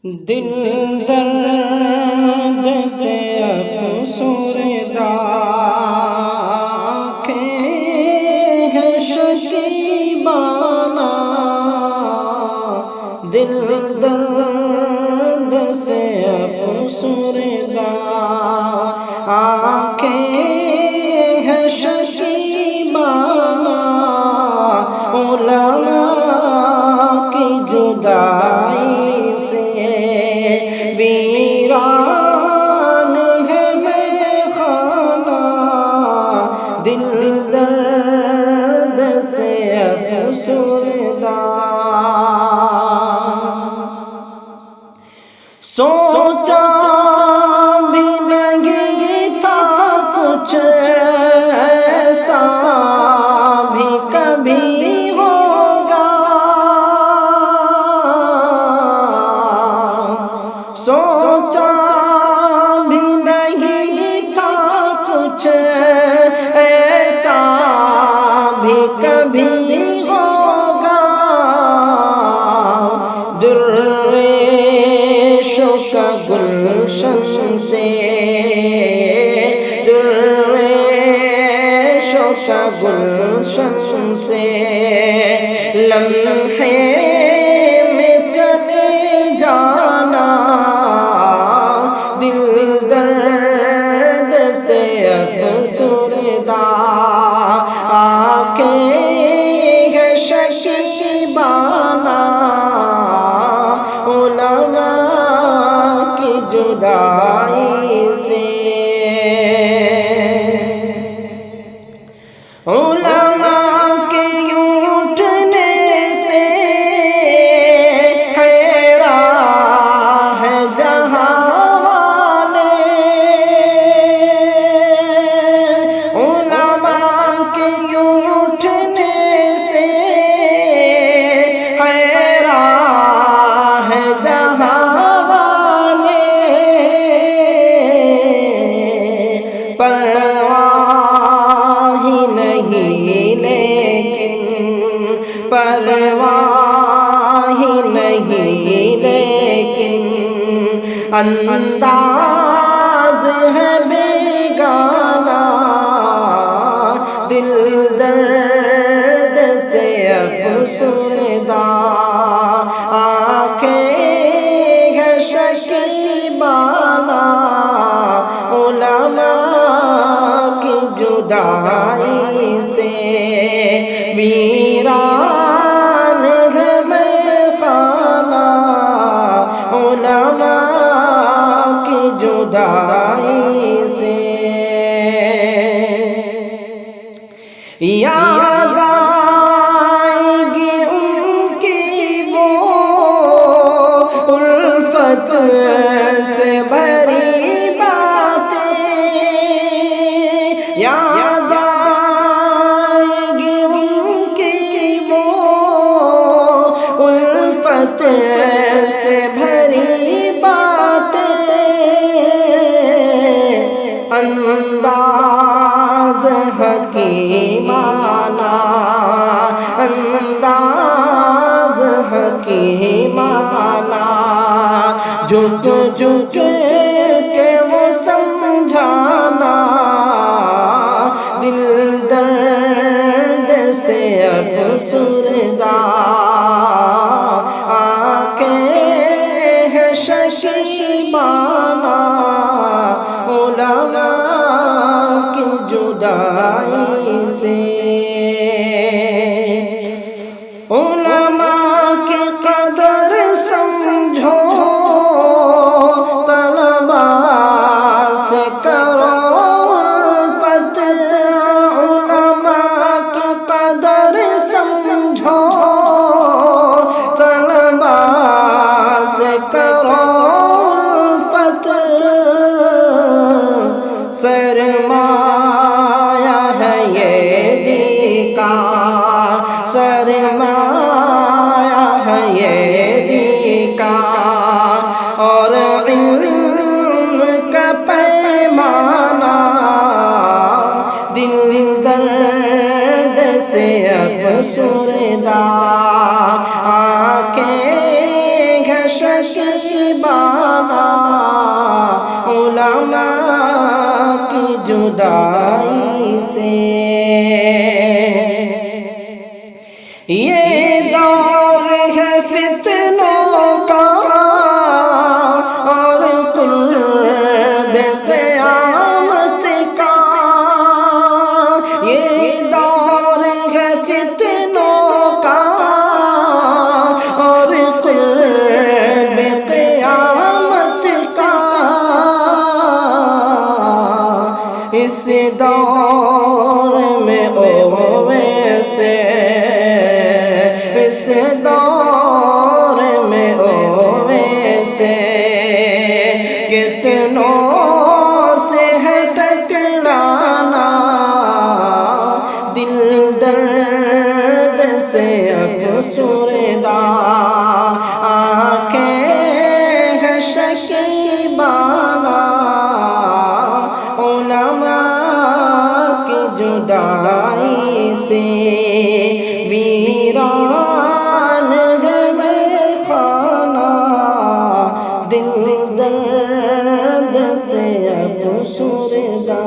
دل درد سے افسردہ آنکھیں ہیں شکیبانہ، دل درد سے افسردہ آنکھیں ہیں شکیبانہ، علماء کی جدائی سے ویران ہے میخانہ، دل درد سے افسردہ۔ سوچا بھی نہیں تھا کچھ ایسا بھی کبھی ہوگا، سوچا بھی نہیں تھا کچھ ایسا بھی کبھی ہوگا، درویشوں کا گلشن سے، درویشوں کا گلشن سے لمحے میں چلے جانا، دل درد سے افسردہ آنکھیں ہیں شکیبانہ، علماء کی جدائی سے، علماء کے اٹھنے سے حیران ہے جہاں والے، علماء کے اٹھنے سے حیران ہے جہاں والے، پرواہ ہی نہیں لیکن، پرواہ ہی نہیں لیکن انداز ہے بیگانہ، دل درد سے افسردہ آنکھیں ہیں شکیبانہ، علماء کی جدائی سے ویران ہے میخانہ، علماء کی جدائی سے یاد آئے گی ان کی وہ الفت سے بھری باتیں، یاد آئے گی ان کی وہ الفت سے بھری باتیں، انداز حکیمانہ، انداز حکیمانہ، جھک جھک کے وہ سمجھانا، دل درد سے افسردہ آنکھیں ہیں شکیبانہ، علماء کی جدائی سے، علماء کی قدر سمجھو، طلباء سے کرو الفت، علماء کی قدر سمجھو، طلباء سے کرو الفت، سرمایہ ہے یہ دین کا، سرمایہ ہے یہ دین کا، اور علم کا پیمانہ، دل درد سے افسردہ آنکھیں ہیں شکیبانہ، یہ دور ہے فتنوں کا اور قرب قیامت کا، یہ دور ہے فتنوں کا اور قرب قیامت کا، اس دور میں ویسے اس دور میں ویسے کتنوں سے ہے ٹکرانا، دل درد سے افسردہ، آنکھیں ہیں شکیبانہ، علماء کی جدائی سے ویران گئے خانہ، دل درد سے افسردہ۔